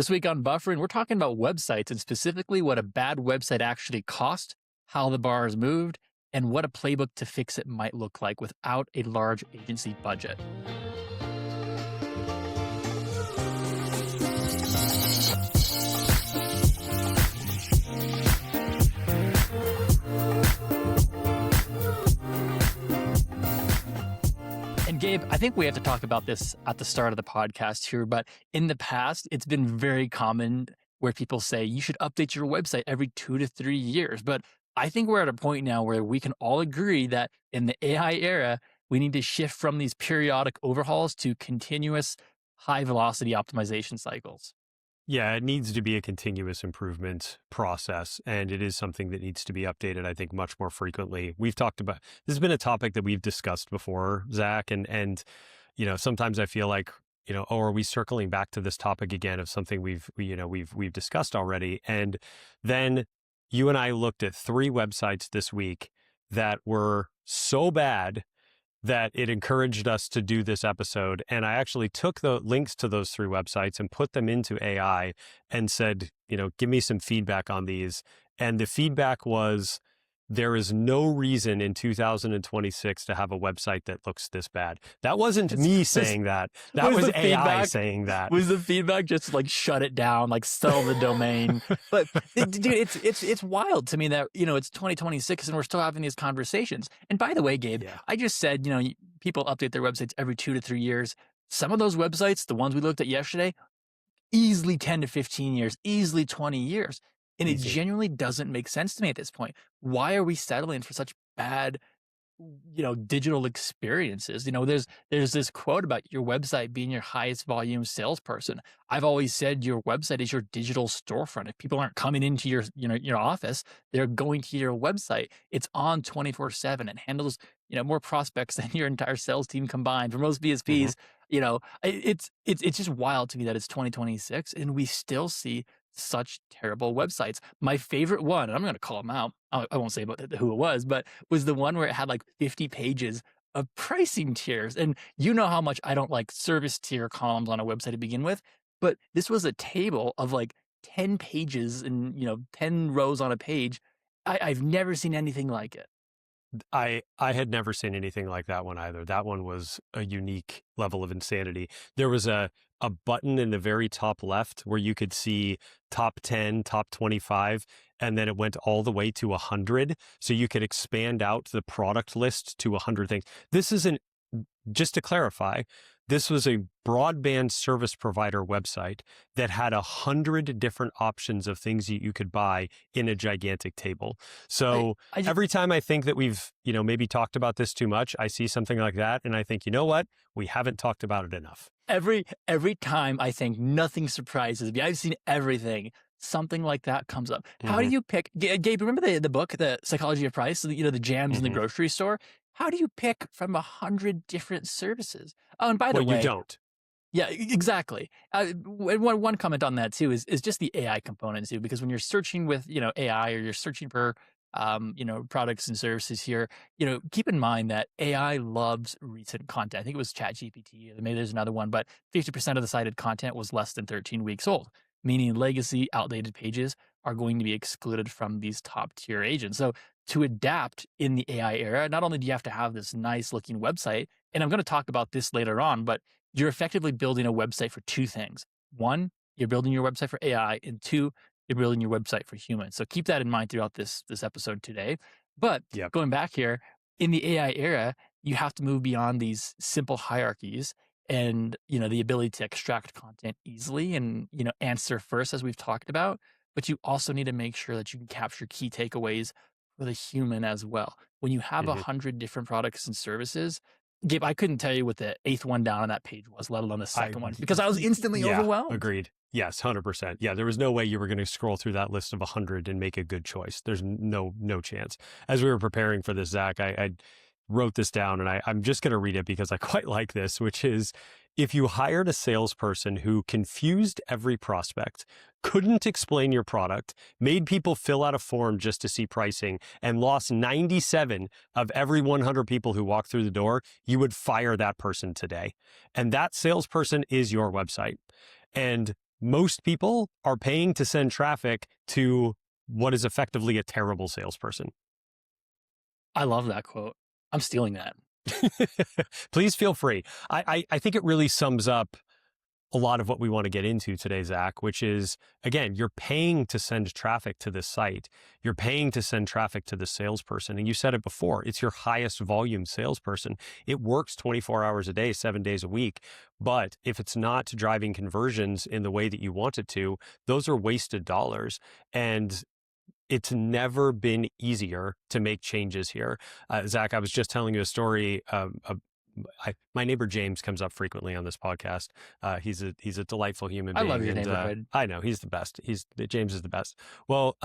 This week on Buffering, we're talking about websites and specifically what a bad website actually costs, how the bar is moved, and what a playbook to fix it might look like without a large agency budget. And Gabe, I think we have to talk about this at the start of the podcast here, but in the past, it's been very common where people say you should update your website every 2 to 3 years. But I think we're at a point now where we can all agree that in the AI era, we need to shift from these periodic overhauls to continuous high velocity optimization cycles. Yeah, it needs to be a continuous improvement process, and it is something that needs to be updated, I think, much more frequently. We've talked about, this has been a topic that we've discussed before, Zach, and sometimes I feel like, are we circling back to this topic again of something we've discussed already? And then you and I looked at 3 websites this week that were so bad that it encouraged us to do this episode. And I actually took the links to those 3 websites and put them into AI and said, give me some feedback on these. And the feedback was, there is no reason in 2026 to have a website that looks this bad. That wasn't me saying that. That was AI saying that. Was the feedback just like shut it down, like sell the domain? But dude, it's wild to me that, it's 2026 and we're still having these conversations. And by the way, Gabe, yeah. I just said, people update their websites every 2 to 3 years. Some of those websites, the ones we looked at yesterday, easily 10 to 15 years, easily 20 years. And it genuinely doesn't make sense to me at this point. Why are we settling for such bad, digital experiences? There's this quote about your website being your highest volume salesperson. I've always said your website is your digital storefront. If people aren't coming into your office, they're going to your website. It's on 24/7 and handles, more prospects than your entire sales team combined. For most BSPs, it's just wild to me that it's 2026 and we still see such terrible websites. My favorite one, and I'm going to call them out, I won't say about who it was the one where it had like 50 pages of pricing tiers. And you know how much I don't like service tier columns on a website to begin with, but this was a table of like 10 pages and, 10 rows on a page. I've never seen anything like it. I had never seen anything like that one either. That one was a unique level of insanity. There was a button in the very top left where you could see top 10, top 25, and then it went all the way to 100. So you could expand out the product list to 100 things. This isn't, just to clarify, this was a broadband service provider website that had 100 different options of things you could buy in a gigantic table. So every time I think that we've, maybe talked about this too much, I see something like that and I think, you know what? We haven't talked about it enough. Every time I think nothing surprises me. I've seen everything. Something like that comes up. Mm-hmm. How do you pick, Gabe, remember the book, The Psychology of Price, the jams in the grocery store? How do you pick from 100 different services? Oh, and by the way, you don't. Yeah, exactly. One comment on that too is just the AI component too, because when you're searching with, AI or you're searching for, products and services here, keep in mind that AI loves recent content. I think it was ChatGPT, maybe there's another one, but 50% of the cited content was less than 13 weeks old, meaning legacy outdated pages are going to be excluded from these top tier agents. So to adapt in the AI era, not only do you have to have this nice looking website, and I'm going to talk about this later on, but you're effectively building a website for 2 things. 1, you're building your website for AI, and 2, you're building your website for humans. So keep that in mind throughout this episode today. But Going back here, in the AI era, you have to move beyond these simple hierarchies and, the ability to extract content easily and, answer first, as we've talked about. But you also need to make sure that you can capture key takeaways for the human as well. When you have 100 different products and services, Gabe, I couldn't tell you what the 8th one down on that page was, let alone the second one, because I was instantly overwhelmed. Agreed. Yes, 100%. Yeah, there was no way you were going to scroll through that list of 100 and make a good choice. There's no chance. As we were preparing for this, Zach, I wrote this down and I'm just going to read it because I quite like this, which is, if you hired a salesperson who confused every prospect, couldn't explain your product, made people fill out a form just to see pricing, and lost 97 of every 100 people who walked through the door, you would fire that person today. And that salesperson is your website. And most people are paying to send traffic to what is effectively a terrible salesperson. I love that quote. I'm stealing that. Please feel free. I think it really sums up a lot of what we want to get into today, Zach, which is, again, you're paying to send traffic to this site. You're paying to send traffic to the salesperson. And you said it before, it's your highest volume salesperson. It works 24 hours a day, 7 days a week. But if it's not driving conversions in the way that you want it to, those are wasted dollars. And it's never been easier to make changes here. Zach, I was just telling you a story. My neighbor James comes up frequently on this podcast. He's a delightful human being. I love your neighborhood. I know, he's the best. James is the best. Well,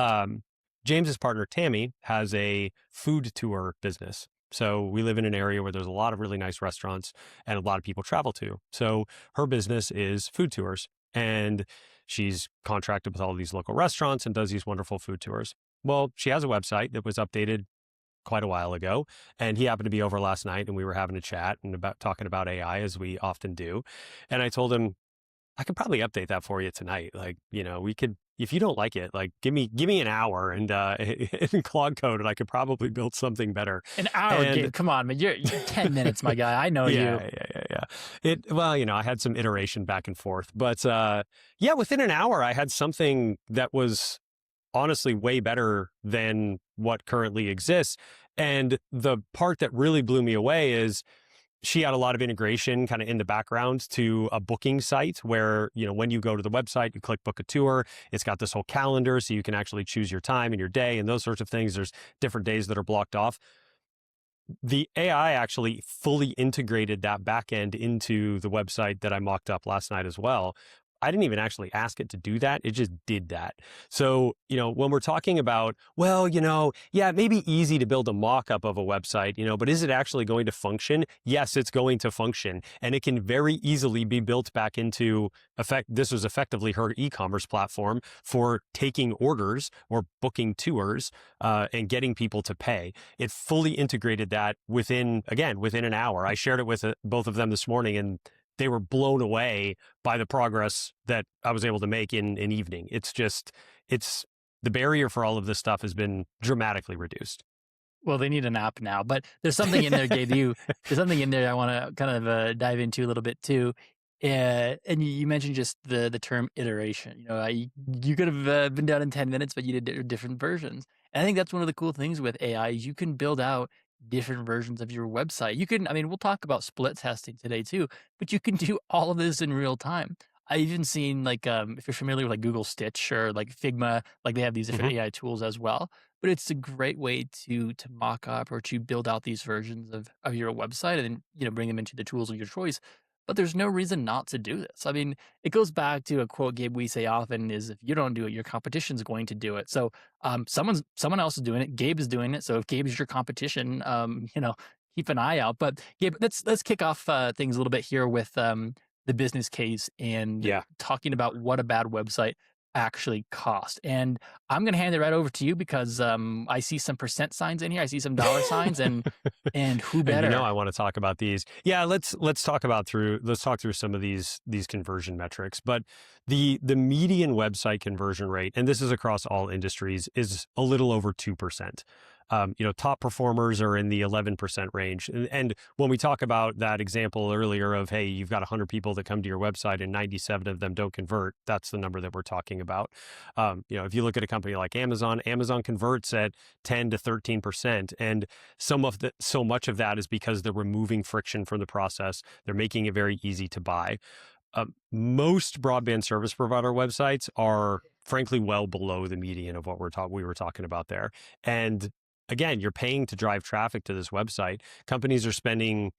James's partner Tammy has a food tour business. So we live in an area where there's a lot of really nice restaurants and a lot of people travel to. So her business is food tours, and she's contracted with all of these local restaurants and does these wonderful food tours. Well, she has a website that was updated quite a while ago, and he happened to be over last night, and we were having a chat and talking about AI, as we often do. And I told him, I could probably update that for you tonight. Like, we could, if you don't like it, like give me an hour and in Claude Code, and I could probably build something better. An hour, Gabe, come on, man. You're 10 minutes, my guy. I know you. Yeah. Well, I had some iteration back and forth, but within an hour, I had something that was honestly way better than what currently exists. And the part that really blew me away is she had a lot of integration kind of in the background to a booking site where, when you go to the website, you click book a tour, it's got this whole calendar so you can actually choose your time and your day and those sorts of things. There's different days that are blocked off. The AI actually fully integrated that backend into the website that I mocked up last night as well. I didn't even actually ask it to do that. It just did that. So, when we're talking about, it may be easy to build a mock-up of a website, but is it actually going to function? Yes, it's going to function. And it can very easily be built back into this was effectively her e-commerce platform for taking orders or booking tours and getting people to pay. It fully integrated that within an hour. I shared it with both of them this morning, and they were blown away by the progress that I was able to make in an evening. It's the barrier for all of this stuff has been dramatically reduced. Well, they need an app now, but there's something in there, Gabe, there's something in there I want to kind of dive into a little bit too. And you mentioned just the term iteration. You could have been done in 10 minutes, but you did different versions. And I think that's one of the cool things with AI is you can build out different versions of your website. We'll talk about split testing today too, but you can do all of this in real time. I've even seen if you're familiar with like Google Stitch or like Figma, like they have these different AI tools as well, but it's a great way to mock up or to build out these versions of your website and then, bring them into the tools of your choice. But there's no reason not to do this. It goes back to a quote, Gabe, we say often is if you don't do it, your competition's going to do it. So someone else is doing it. Gabe is doing it. So if Gabe is your competition, keep an eye out. But Gabe, let's kick off things a little bit here with the business case and talking about what a bad website actually cost. And I'm going to hand it right over to you because I see some percent signs in here. I see some dollar signs and who better? And I want to talk about these. Yeah, let's talk through some of these conversion metrics. But the median website conversion rate, and this is across all industries, is a little over 2%. Top performers are in the 11% range. And when we talk about that example earlier of, hey, you've got 100 people that come to your website and 97 of them don't convert, that's the number that we're talking about. If you look at a company like Amazon converts at 10 to 13%. And so much of that is because they're removing friction from the process. They're making it very easy to buy. Most broadband service provider websites are frankly well below the median of what we were talking about there. And again, you're paying to drive traffic to this website. Companies are spending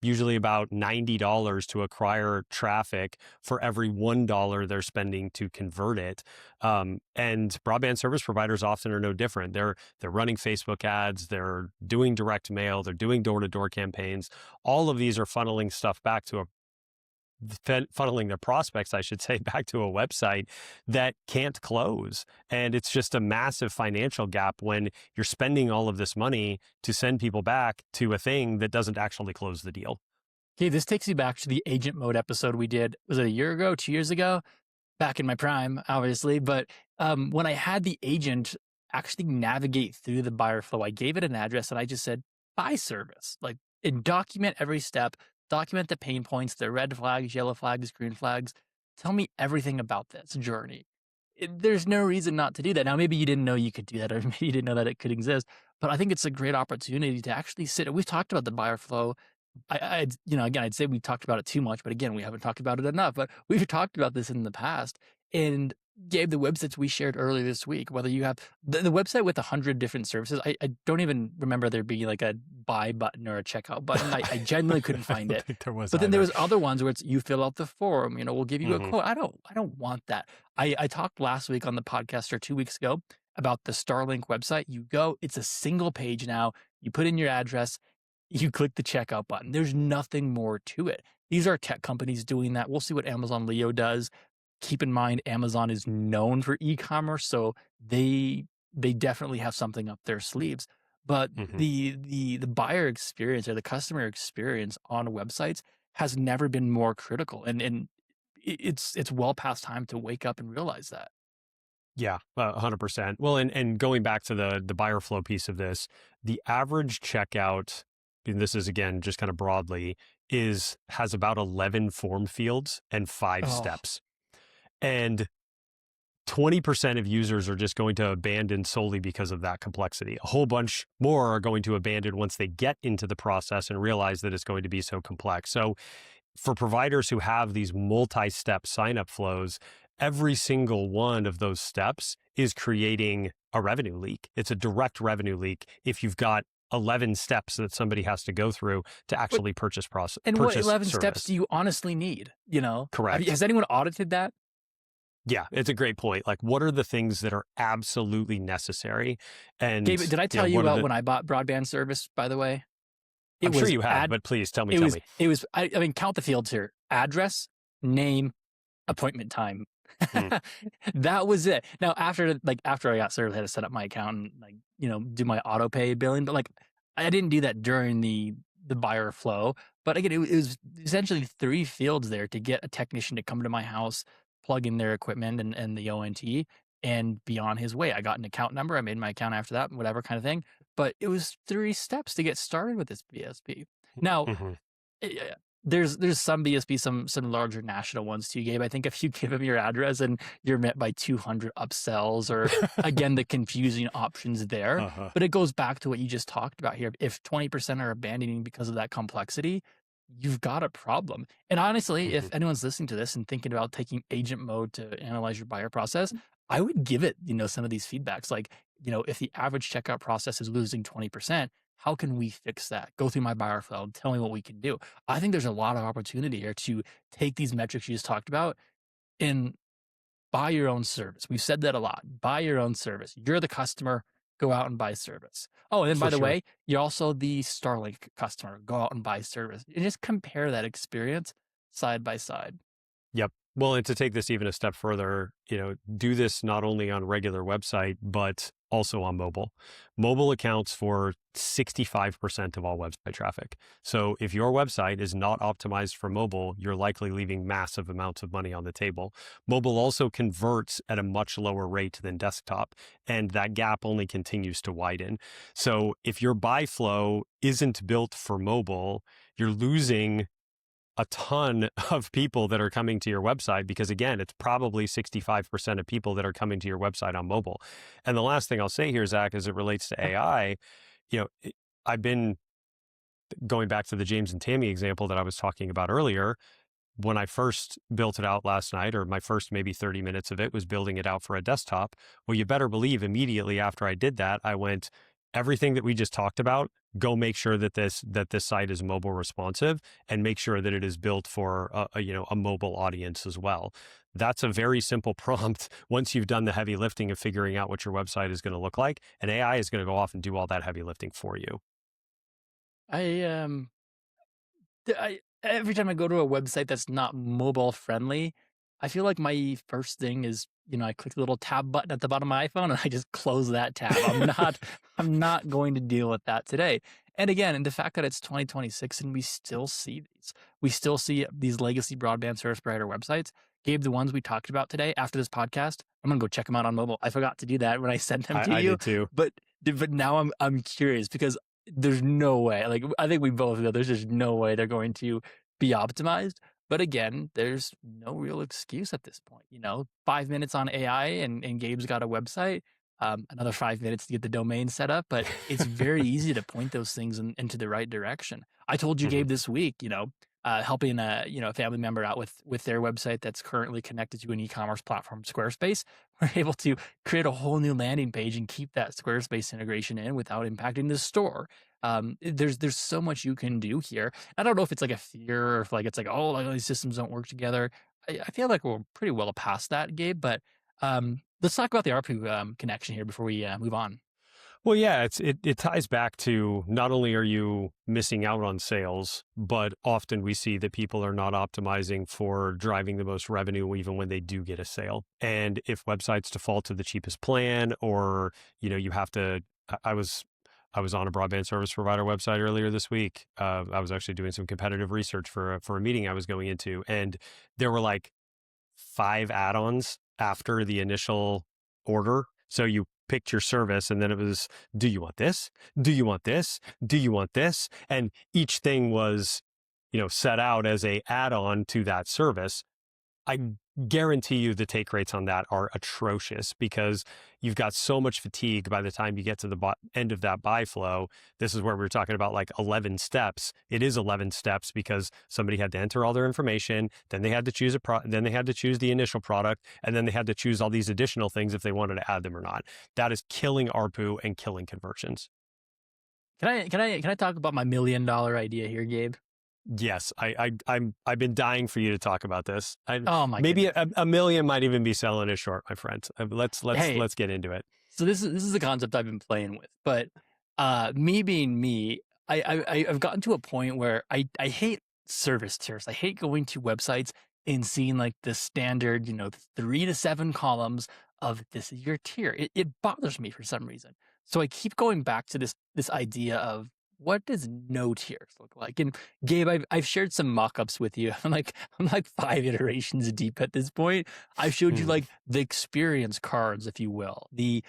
usually about $90 to acquire traffic for every $1 they're spending to convert it. And broadband service providers often are no different. They're running Facebook ads, they're doing direct mail, they're doing door-to-door campaigns. All of these are funneling their prospects, I should say, back to a website that can't close. And it's just a massive financial gap when you're spending all of this money to send people back to a thing that doesn't actually close the deal. Okay, this takes you back to the agent mode episode we did, was it a year ago, 2 years ago? back in my prime, obviously. But when I had the agent actually navigate through the buyer flow, I gave it an address and I just said, buy service, like, and document every step, document the pain points, the red flags, yellow flags, green flags. Tell me everything about this journey. There's no reason not to do that. Now, maybe you didn't know you could do that, or maybe you didn't know that it could exist. But I think it's a great opportunity to actually sit. We've talked about the buyer flow. Again, I'd say we talked about it too much, but again, we haven't talked about it enough. But we've talked about this in the past. And Gabe, the websites we shared earlier this week, whether you have the website with 100 different services, I don't even remember there being like a buy button or a checkout button. I genuinely couldn't find it. There was But then there was other ones where it's you fill out the form, we'll give you a Mhm. quote. I don't want that. I talked last week on the podcast or 2 weeks ago about the Starlink website. You go, it's a single page now. You put in your address, you click the checkout button. There's nothing more to it. These are tech companies doing that. We'll see what Amazon Leo does. Keep in mind, Amazon is known for e-commerce, so they definitely have something up their sleeves. But Mhm. the buyer experience or the customer experience on websites has never been more critical, and it's well past time to wake up and realize that. Yeah, 100%. Well, and going back to the buyer flow piece of this, the average checkout, and this is again just kind of broadly, has about 11 form fields and 5 Oh, steps. And 20% of users are just going to abandon solely because of that complexity. A whole bunch more are going to abandon once they get into the process and realize that it's going to be so complex. So for providers who have these multi-step sign-up flows, every single one of those steps is creating a revenue leak. It's a direct revenue leak if you've got 11 steps that somebody has to go through to actually purchase and what 11 service. steps do you honestly need? Correct. Has anyone audited that? Yeah, it's a great point. Like, what are the things that are absolutely necessary? And Gabe, did I tell you what are about the, when I bought broadband service, by the way? I'm sure you have, but please tell me. It was, I mean, count the fields here: address, name, appointment time. Hmm. That was it. Now, after I got service, I had to set up my account and do my auto pay billing. But I didn't do that during the buyer flow. But again, it was essentially 3 fields there to get a technician to come to my house, plug in their equipment and the ONT, and be on his way. I got an account number. I made my account after that, whatever kind of thing. But it was 3 steps to get started with this BSP. Now, Mhm. eh, there's some BSP, some larger national ones too, Gabe. I think if you give them your address and you're met by 200 upsells or again the confusing options there. Uh-huh. But it goes back to what you just talked about here. If 20% are abandoning because of that complexity, you've got a problem. And honestly, if Mhm. anyone's listening to this and thinking about taking agent mode to analyze your buyer process, I would give it, some of these feedbacks. Like, if the average checkout process is losing 20%, how can we fix that? Go through my buyer flow and tell me what we can do. I think there's a lot of opportunity here to take these metrics you just talked about and buy your own service. We've said that a lot. Buy your own service. You're the customer. Go out and buy service. Oh, and then by For the sure. way, you're also the Starlink customer. Go out and buy service. And just compare that experience side by side. Yep. Well, and to take this even a step further, do this not only on regular website, but also on mobile. Mobile accounts for 65% of all website traffic. So if your website is not optimized for mobile, you're likely leaving massive amounts of money on the table. Mobile also converts at a much lower rate than desktop, and that gap only continues to widen. So if your buy flow isn't built for mobile, you're losing a ton of people that are coming to your website because, again, it's probably 65% of people that are coming to your website on mobile. And the last thing I'll say here, Zach, as it relates to AI, I've been going back to the James and Tammy example that I was talking about earlier. When I first built it out last night, or my first maybe 30 minutes of it was building it out for a desktop, well, you better believe immediately after I did that, I went, everything that we just talked about, go make sure that this site is mobile responsive and make sure that it is built for a mobile audience as well. That's a very simple prompt once you've done the heavy lifting of figuring out what your website is going to look like, and AI is going to go off and do all that heavy lifting for you. Every time I go to a website that's not mobile friendly, I feel like my first thing is, I click the little tab button at the bottom of my iPhone and I just close that tab. I'm not going to deal with that today. And again, and the fact that it's 2026 and we still see these legacy broadband service provider websites. Gabe, the ones we talked about today after this podcast, I'm going to go check them out on mobile. I forgot to do that when I sent them to you. I did too. But now I'm curious because there's no way, like, I think we both know there's just no way they're going to be optimized. But again, there's no real excuse at this point. 5 minutes on AI and Gabe's got a website. Another 5 minutes to get the domain set up, but it's very easy to point those things into the right direction. I told you, Gabe, this week, helping a family member out with their website that's currently connected to an e-commerce platform, Squarespace. We're able to create a whole new landing page and keep that Squarespace integration in without impacting the store. There's so much you can do here. I don't know if it's like a fear or if it's like, oh, like these systems don't work together. I feel like we're pretty well past that, Gabe, but let's talk about the ARPU connection here before we move on. Well, yeah, it ties back to not only are you missing out on sales, but often we see that people are not optimizing for driving the most revenue even when they do get a sale. And if websites default to the cheapest plan, or you have to, I was on a broadband service provider website earlier this week. I was actually doing some competitive research for a meeting I was going into, and there were like 5 add-ons after the initial order. So you picked your service and then it was, do you want this? Do you want this? Do you want this? And each thing was, set out as a add-on to that service. I guarantee you the take rates on that are atrocious because you've got so much fatigue by the time you get to the end of that buy flow. This is where we were talking about like 11 steps. It is 11 steps because somebody had to enter all their information, then they had to choose then they had to choose the initial product, and then they had to choose all these additional things if they wanted to add them or not. That is killing ARPU and killing conversions. Can I talk about my $1 million idea here, Gabe? Yes, I've been dying for you to talk about this. Maybe a million might even be selling it short, my friend. Let's get into it. So this is a concept I've been playing with, but me being me, I've gotten to a point where I hate service tiers. I hate going to websites and seeing like the standard 3 to 7 columns of this is your tier. It bothers me for some reason. So I keep going back to this idea of, what does no tiers look like? And Gabe, I've shared some mock-ups with you. I'm like 5 iterations deep at this point. I've showed you like the experience cards, if you will, the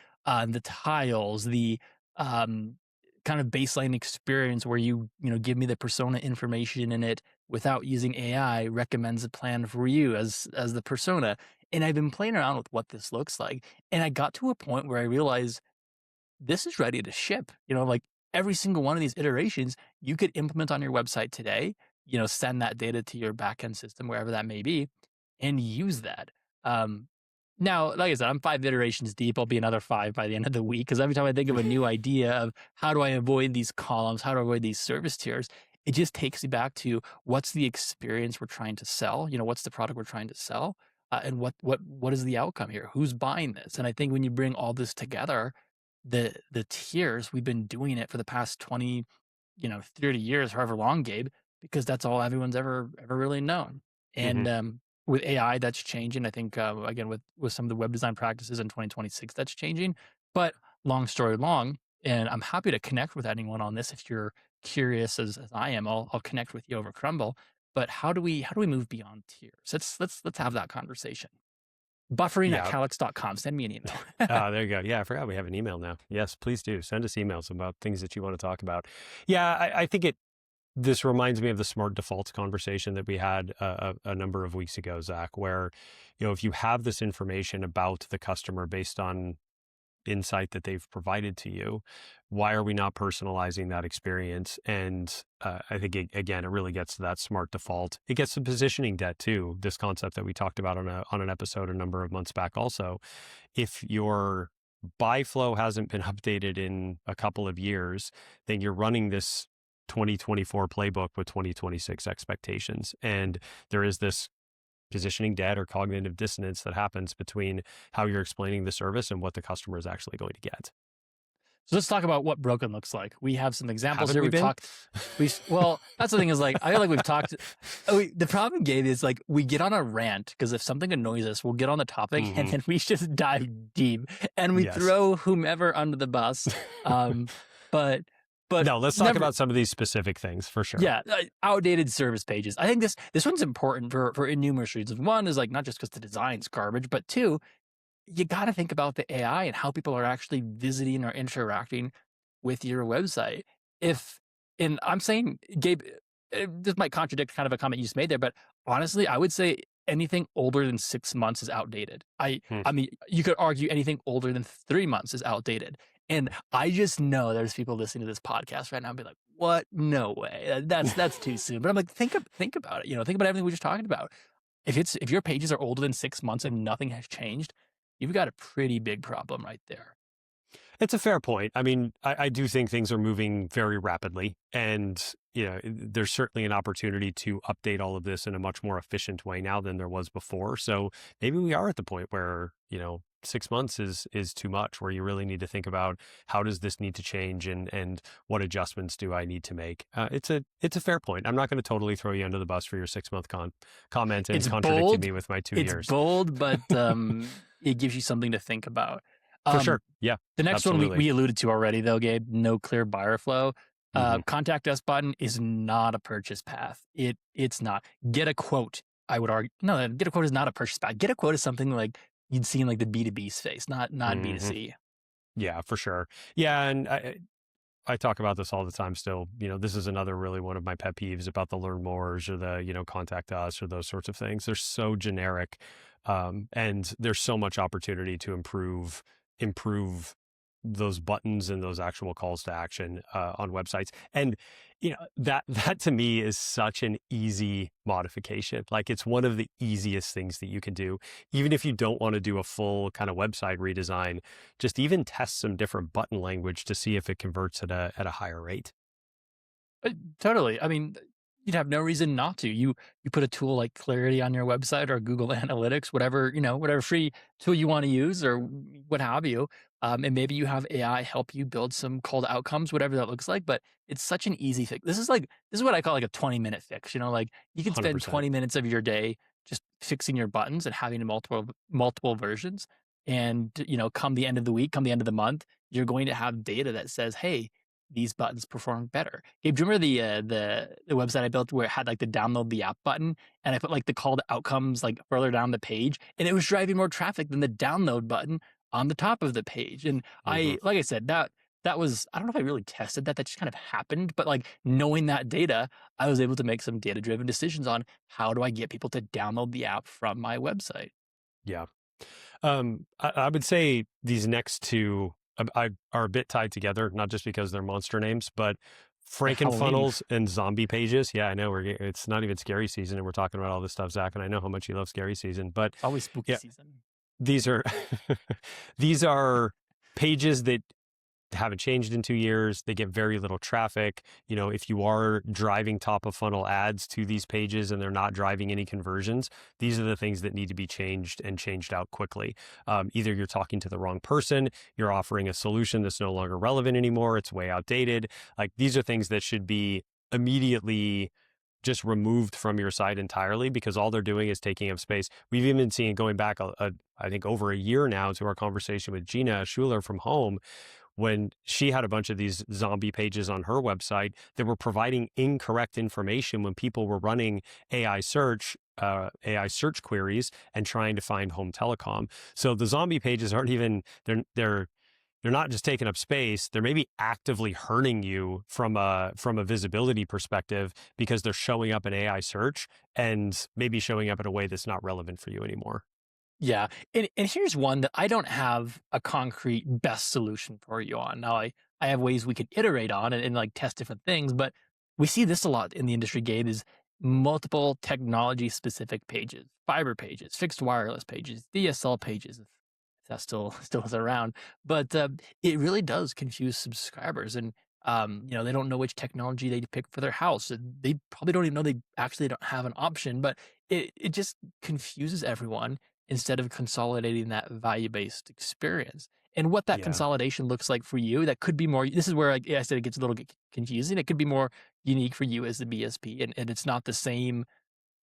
tiles, the kind of baseline experience where you give me the persona information in it without using AI, recommends a plan for you as the persona. And I've been playing around with what this looks like. And I got to a point where I realized this is ready to ship. Like every single one of these iterations you could implement on your website today, send that data to your backend system, wherever that may be, and use that. Now, like I said, I'm 5 iterations deep. I'll be another 5 by the end of the week, because every time I think of a new idea of how do I avoid these columns, how do I avoid these service tiers, it just takes me back to what's the experience we're trying to sell, what's the product we're trying to sell, and what is the outcome here? Who's buying this? And I think when you bring all this together, the tiers, we've been doing it for the past 20, 30 years, however long, Gabe, because that's all everyone's ever really known. And with AI, that's changing. I think, again, with some of the web design practices in 2026, that's changing. But long story long, and I'm happy to connect with anyone on this. If you're curious as I am, I'll connect with you over Crumble. But how do we move beyond tiers? Let's have that conversation. Buffering@calix.com. Send me an email. There you go. Yeah, I forgot we have an email now. Yes, please do. Send us emails about things that you want to talk about. Yeah, I think this reminds me of the smart defaults conversation that we had a number of weeks ago, Zach, where, if you have this information about the customer based on insight that they've provided to you, why are we not personalizing that experience? And I think, again, it really gets to that smart default. It gets to positioning debt too, this concept that we talked about on an episode a number of months back also. If your buy flow hasn't been updated in a couple of years, then you're running this 2024 playbook with 2026 expectations. And there is this positioning debt or cognitive dissonance that happens between how you're explaining the service and what the customer is actually going to get. So let's talk about what broken looks like. We have some examples here. Well, that's the thing is, like, I feel like we've talked. The problem, Gabe, is like we get on a rant because if something annoys us, we'll get on the topic and then we just dive deep and we throw whomever under the bus. But But No, let's talk about some of these specific things for sure. Yeah, outdated service pages. I think this one's important for numerous reasons. One is like not just because the design's garbage, but two, you got to think about the AI and how people are actually visiting or interacting with your website. If, and I'm saying, Gabe, this might contradict kind of a comment you just made there, but honestly, I would say anything older than 6 months is outdated. I mean, you could argue anything older than 3 months is outdated. And I just know there's people listening to this podcast right now and be like, what? No way. That's too soon. But I'm like, think about it. You know, think about everything we just talked about. If your pages are older than 6 months and nothing has changed, you've got a pretty big problem right there. It's a fair point. I mean, I do think things are moving very rapidly, and there's certainly an opportunity to update all of this in a much more efficient way now than there was before. So maybe we are at the point where 6 months is too much, where you really need to think about how does this need to change and what adjustments do I need to make. It's a fair point. I'm not going to totally throw you under the bus for your 6 month comment and It's contradicting bold. me with my 2 years. It's bold, but it gives you something to think about. For sure. Yeah. The next absolutely. one we alluded to already, though, Gabe, no clear buyer flow. Contact us button is not a purchase path. It's not. Get a quote, I would argue. No, get a quote is not a purchase path. Get a quote is something like you'd see in like the B2B space, not B2C. Yeah, for sure. Yeah. And I talk about this all the time still. This is another really one of my pet peeves about the learn mores or the, contact us or those sorts of things. They're so generic. And there's so much opportunity to improve those buttons and those actual calls to action on websites. And that to me is such an easy modification. Like, it's one of the easiest things that you can do. Even if you don't want to do a full kind of website redesign, just even test some different button language to see if it converts at a higher rate. Totally. I mean, you'd have no reason not to. You put a tool like Clarity on your website or Google Analytics, whatever free tool you want to use or what have you. And maybe you have AI help you build some call to outcomes, whatever that looks like. But it's such an easy fix. This is what I call like a 20-minute fix. Like you can spend 100%. 20 minutes of your day just fixing your buttons and having multiple versions. And come the end of the week, come the end of the month, you're going to have data that says, hey, these buttons perform better. Gabe, do you remember the website I built where it had like the download the app button and I put like the call to outcomes like further down the page and it was driving more traffic than the download button on the top of the page. And like I said, that was, I don't know if I really tested that just kind of happened, but like knowing that data, I was able to make some data-driven decisions on how do I get people to download the app from my website. Yeah. I would say these next two are a bit tied together, not just because they're monster names, but Frankenfunnels and zombie pages. Yeah, I know it's not even scary season and we're talking about all this stuff, Zach, and I know how much you love scary season, but always spooky season. These are pages that haven't changed in 2 years. They get very little traffic. If you are driving top of funnel ads to these pages and they're not driving any conversions, these are the things that need to be changed and changed out quickly. Either you're talking to the wrong person, you're offering a solution that's no longer relevant anymore, it's way outdated. Like, these are things that should be immediately just removed from your site entirely, because all they're doing is taking up space. We've even seen, going back, I think over a year now, to our conversation with Gina Schuler from Home, when she had a bunch of these zombie pages on her website that were providing incorrect information when people were running AI search queries and trying to find home telecom. So the zombie pages aren't even, they're not just taking up space, they're maybe actively hurting you from a visibility perspective, because they're showing up in AI search and maybe showing up in a way that's not relevant for you anymore. Yeah. And here's one that I don't have a concrete best solution for you on. Now, I have ways we could iterate on and like test different things, but we see this a lot in the industry, Gabe, is multiple technology specific pages, fiber pages, fixed wireless pages, DSL pages, if that still is around. But it really does confuse subscribers. And they don't know which technology they pick for their house. They probably don't even know they actually don't have an option, but it just confuses everyone, instead of consolidating that value-based experience. And what that consolidation looks like for you, that could be more, this is where I said it gets a little confusing. It could be more unique for you as the BSP, and it's not the same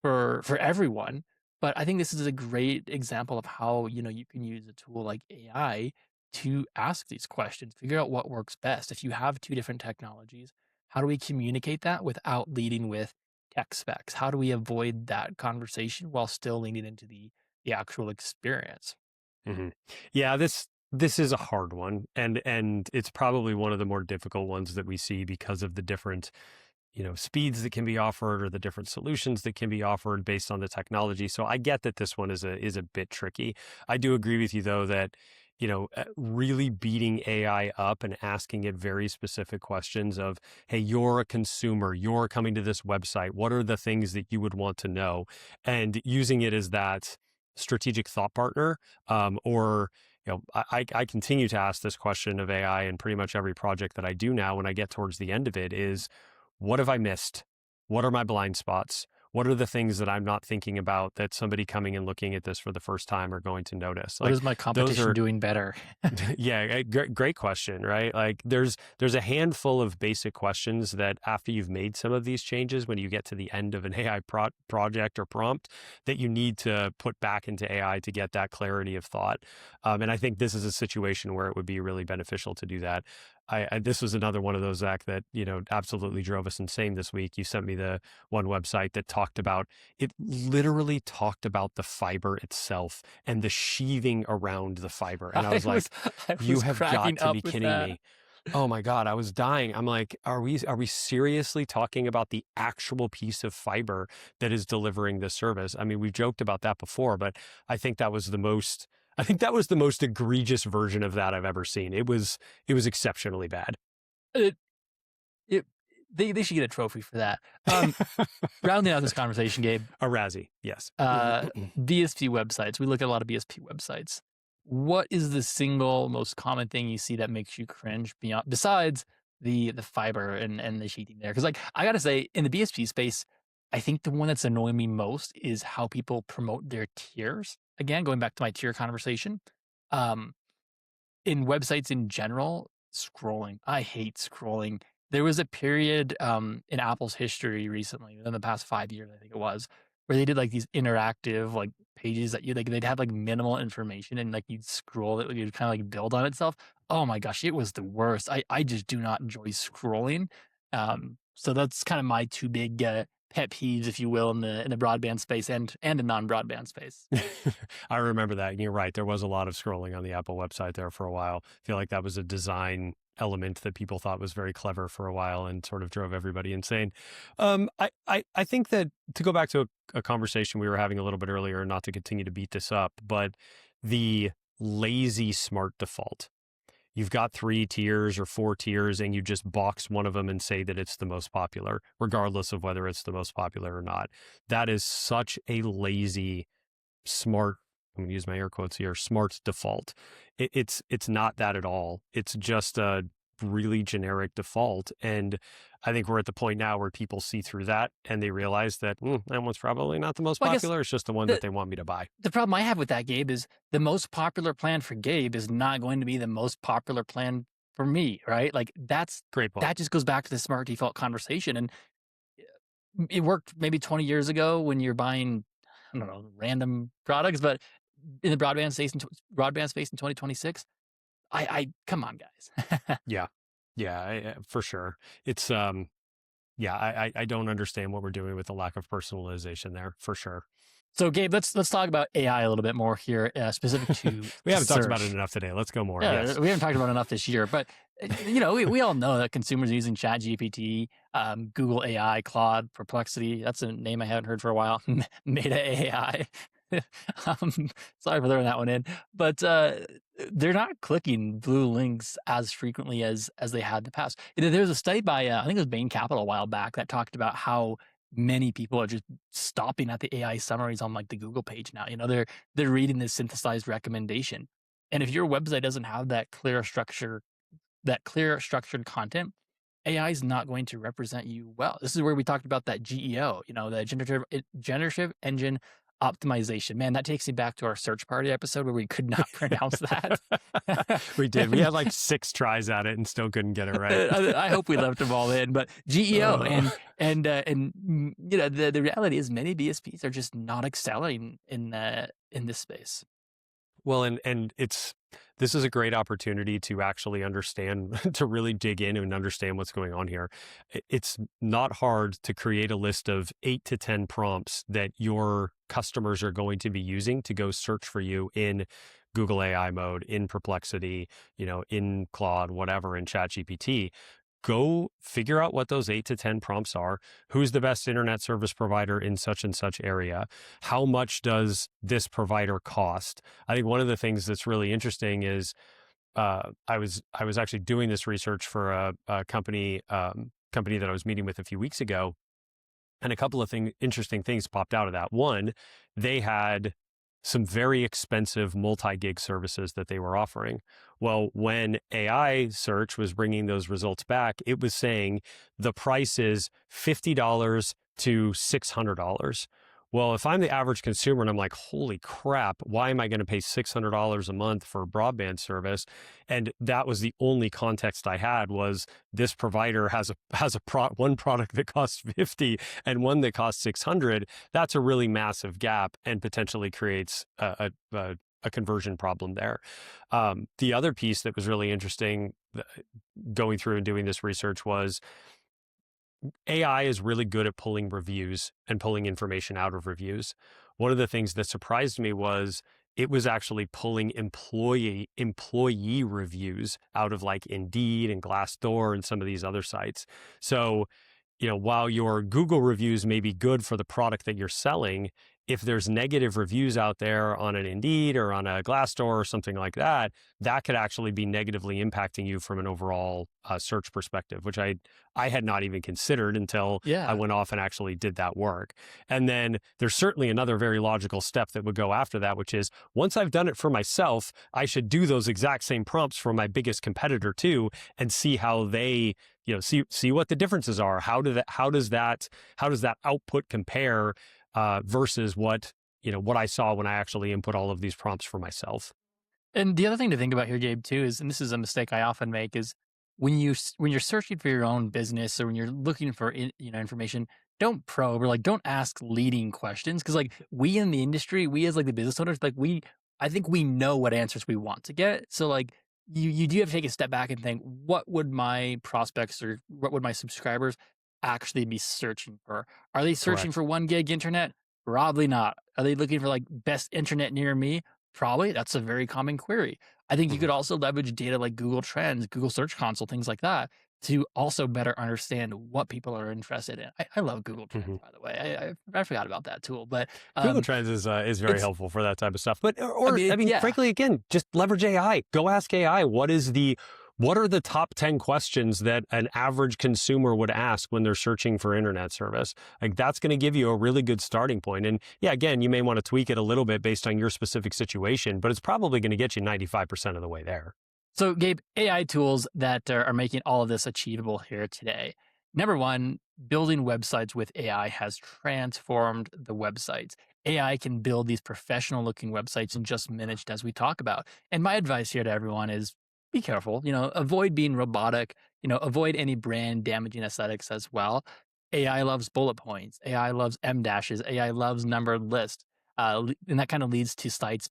for everyone. But I think this is a great example of how, you can use a tool like AI to ask these questions, figure out what works best. If you have two different technologies, how do we communicate that without leading with tech specs? How do we avoid that conversation while still leaning into the actual experience? Hmm. Yeah, this is a hard one, and it's probably one of the more difficult ones that we see because of the different speeds that can be offered or the different solutions that can be offered based on the technology. So I get that this one is a bit tricky. I do agree with you though that really beating AI up and asking it very specific questions of, hey, you're a consumer, you're coming to this website, what are the things that you would want to know, and using it as that strategic thought partner, or I continue to ask this question of AI in pretty much every project that I do now. When I get towards the end of it, is what have I missed? What are my blind spots? What are the things that I'm not thinking about that somebody coming and looking at this for the first time are going to notice? What is my competition doing better? Yeah, great question, right? Like there's a handful of basic questions that after you've made some of these changes, when you get to the end of an AI project or prompt, that you need to put back into AI to get that clarity of thought. And I think this is a situation where it would be really beneficial to do that. This was another one of those, Zach, that, absolutely drove us insane this week. You sent me the one website that literally talked about the fiber itself and the sheathing around the fiber. And I was like, you have got to be kidding me. Oh my God, I was dying. I'm like, are we seriously talking about the actual piece of fiber that is delivering this service? I mean, we've joked about that before, but I think that was the most egregious version of that I've ever seen. It was exceptionally bad. They should get a trophy for that. Rounding out this conversation, Gabe. A Razzie, yes. BSP websites. We look at a lot of BSP websites. What is the single most common thing you see that makes you cringe besides the fiber and the sheeting there? Because I gotta say, in the BSP space, I think the one that's annoying me most is how people promote their tiers. Again, going back to my tier conversation, in websites in general, scrolling. I hate scrolling. There was a period in Apple's history recently, within the past 5 years, I think it was, where they did these interactive pages that they'd have minimal information and you'd scroll it, you'd kind of build on itself. Oh my gosh, it was the worst. I just do not enjoy scrolling. So that's kind of my two big pet peeves, if you will, in the broadband space and the non-broadband space. I remember that. And you're right. There was a lot of scrolling on the Apple website there for a while. I feel like that was a design element that people thought was very clever for a while and sort of drove everybody insane. I think that, to go back to a conversation we were having a little bit earlier, not to continue to beat this up, but the lazy smart default. You've got 3 tiers or 4 tiers and you just box one of them and say that it's the most popular, regardless of whether it's the most popular or not. That is such a lazy, smart, I'm going to use my air quotes here, smart default. It's not that at all. It's just a really generic default. And I think we're at the point now where people see through that and they realize that that one's probably not the most popular. It's just the one that they want me to buy. The problem I have with that, Gabe, is the most popular plan for Gabe is not going to be the most popular plan for me, right? That's great point. That just goes back to the smart default conversation. And it worked maybe 20 years ago when you're buying, I don't know, random products, but in the broadband space in 2026, I come on, guys. Yeah, for sure. It's I don't understand what we're doing with the lack of personalization there, for sure. So, Gabe, let's talk about AI a little bit more here, specific to we haven't talked about it enough today. Let's go more. Yeah, yes. We haven't talked about it enough this year, but we all know that consumers are using ChatGPT, Google AI, Claude, Perplexity. That's a name I haven't heard for a while. Meta AI. Sorry for throwing that one in, but they're not clicking blue links as frequently as they had in the past. There was a study by I think it was Bain Capital a while back that talked about how many people are just stopping at the AI summaries on the Google page now. They're reading this synthesized recommendation, and if your website doesn't have that clear structured content, AI is not going to represent you well. This is where we talked about that GEO, the generative engine optimization. Man, that takes me back to our search party episode where we could not pronounce that. We did. We had 6 tries at it and still couldn't get it right. I hope we left them all in, but GEO and the reality is many BSPs are just not excelling in this space. Well, and this is a great opportunity to actually understand, to really dig in and understand what's going on here. It's not hard to create a list of 8 to 10 prompts that your customers are going to be using to go search for you in Google AI mode, in Perplexity, in Claude, whatever, in ChatGPT. Go figure out what those 8 to 10 prompts are. Who's the best internet service provider in such and such area? How much does this provider cost? I think one of the things that's really interesting is I was actually doing this research for a company that I was meeting with a few weeks ago, and a couple of interesting things popped out of that. One, they had some very expensive multi-gig services that they were offering. Well, when AI search was bringing those results back, it was saying the price is $50 to $600. Well, if I'm the average consumer and I'm like, holy crap, why am I going to pay $600 a month for broadband service? And that was the only context I had, was this provider has one product that costs 50 and one that costs 600. That's a really massive gap and potentially creates a conversion problem there. The other piece that was really interesting going through and doing this research was AI is really good at pulling reviews and pulling information out of reviews. One of the things that surprised me was it was actually pulling employee reviews out of like Indeed and Glassdoor and some of these other sites. So, while your Google reviews may be good for the product that you're selling, if there's negative reviews out there on an Indeed or on a Glassdoor or something like that, that could actually be negatively impacting you from an overall search perspective, which I had not even considered until I went off and actually did that work. And then there's certainly another very logical step that would go after that, which is once I've done it for myself, I should do those exact same prompts for my biggest competitor too, and see how they, see what the differences are. How does that output compare versus what I saw when I actually input all of these prompts for myself. And the other thing to think about here, Gabe, too, is, and this is a mistake I often make, is when you're searching for your own business or when you're looking for information, don't probe or don't ask leading questions, because we in the industry, we as the business owners, I think we know what answers we want to get. So you do have to take a step back and think, what would my prospects or what would my subscribers actually be searching for? Are they searching for 1 gig internet? Probably not. Are they looking for best internet near me? Probably. That's a very common query. I think you could also leverage data like Google Trends, Google Search Console, things like that, to also better understand what people are interested in. I love Google Trends, by the way. I forgot about that tool, but Google Trends is very helpful for that type of stuff. But frankly, again, just leverage AI. Go ask AI what are the top 10 questions that an average consumer would ask when they're searching for internet service? That's going to give you a really good starting point. And again, you may want to tweak it a little bit based on your specific situation, but it's probably going to get you 95% of the way there. So Gabe, AI tools that are making all of this achievable here today. Number one, building websites with AI has transformed the websites. AI can build these professional looking websites in just minutes, as we talk about. And my advice here to everyone is, be careful, avoid being robotic, avoid any brand damaging aesthetics as well. AI loves bullet points. AI loves M dashes. AI loves numbered lists. And that kind of leads to sites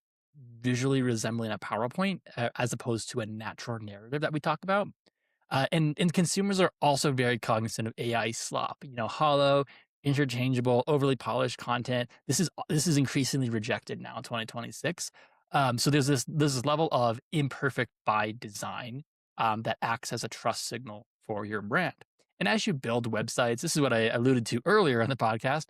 visually resembling a PowerPoint as opposed to a natural narrative that we talk about. And consumers are also very cognizant of AI slop, hollow, interchangeable, overly polished content. This is increasingly rejected now in 2026. So there's this level of imperfect by design that acts as a trust signal for your brand. And as you build websites, this is what I alluded to earlier in the podcast,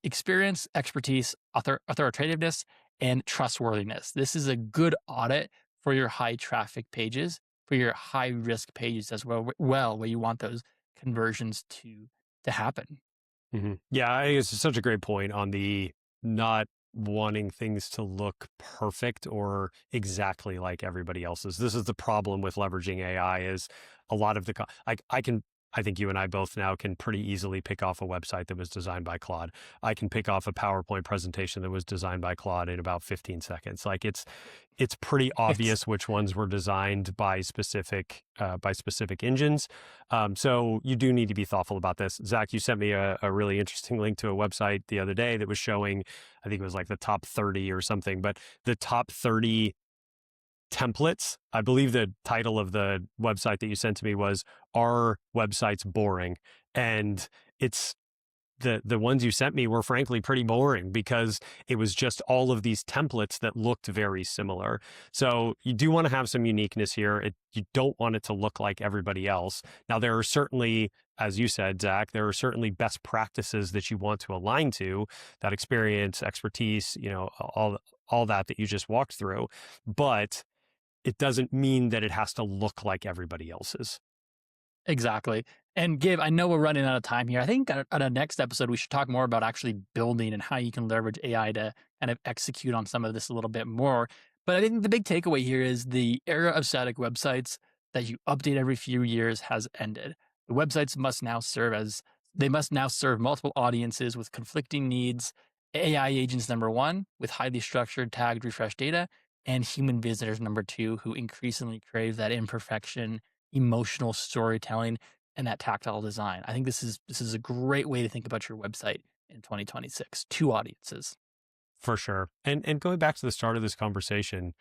experience, expertise, authoritativeness, and trustworthiness. This is a good audit for your high traffic pages, for your high risk pages as well, where you want those conversions to happen. Mm-hmm. Yeah, I think it's such a great point on the not wanting things to look perfect or exactly like everybody else's. This is the problem with leveraging AI, is a lot of I I think you and I both now can pretty easily pick off a website that was designed by Claude. I can pick off a PowerPoint presentation that was designed by Claude in about 15 seconds. Like it's pretty obvious which ones were designed by specific engines. So you do need to be thoughtful about this. Zach, you sent me a really interesting link to a website the other day that was showing, I think it was like the top 30 or something, but the top 30 templates. I believe the title of the website that you sent to me was "Are Websites Boring?" And it's the ones you sent me were frankly pretty boring because it was just all of these templates that looked very similar. So you do want to have some uniqueness here. You don't want it to look like everybody else. Now, there are certainly, as you said, Zach, there are certainly best practices that you want to align to, that experience, expertise, all that you just walked through. But it doesn't mean that it has to look like everybody else's. Exactly. And Gabe, I know we're running out of time here. I think on a next episode, we should talk more about actually building and how you can leverage AI to kind of execute on some of this a little bit more. But I think the big takeaway here is the era of static websites that you update every few years has ended. The websites must now serve multiple audiences with conflicting needs. AI agents, number one, with highly structured, tagged, refreshed data, and human visitors, number two, who increasingly crave that imperfection, emotional storytelling, and that tactile design. I think this is a great way to think about your website in 2026. Two audiences. For sure. And going back to the start of this conversation,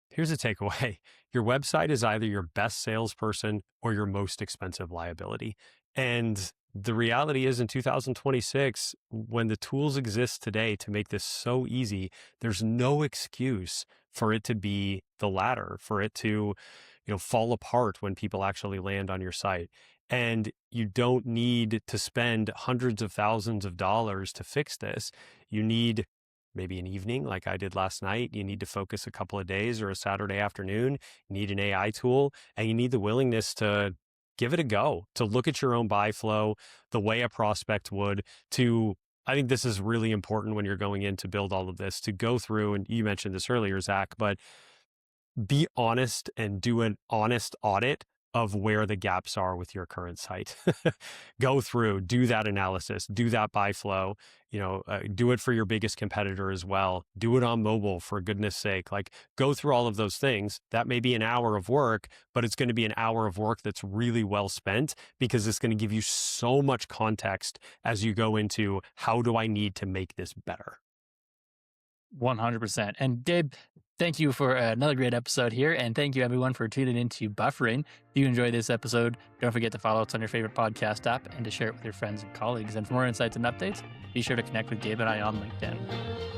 here's a takeaway. Your website is either your best salesperson or your most expensive liability. And the reality is in 2026, when the tools exist today to make this so easy, there's no excuse for it to be the latter, for it to, fall apart when people actually land on your site. And you don't need to spend hundreds of thousands of dollars to fix this. You need maybe an evening like I did last night. You need to focus a couple of days or a Saturday afternoon. You need an AI tool, and you need the willingness to give it a go, to look at your own buy flow the way a prospect would. I think this is really important when you're going in to build all of this, to go through, and you mentioned this earlier, Zach, but be honest and do an honest audit of where the gaps are with your current site. Go through, do that analysis, do that buy flow, do it for your biggest competitor as well. Do it on mobile, for goodness sake. Like, go through all of those things. That may be an hour of work, but it's going to be an hour of work that's really well spent, because it's going to give you so much context as you go into, how do I need to make this better? 100%. And Gabe, thank you for another great episode here. And thank you everyone for tuning into Buffering. If you enjoyed this episode, don't forget to follow us on your favorite podcast app and to share it with your friends and colleagues. And for more insights and updates, be sure to connect with Gabe and I on LinkedIn.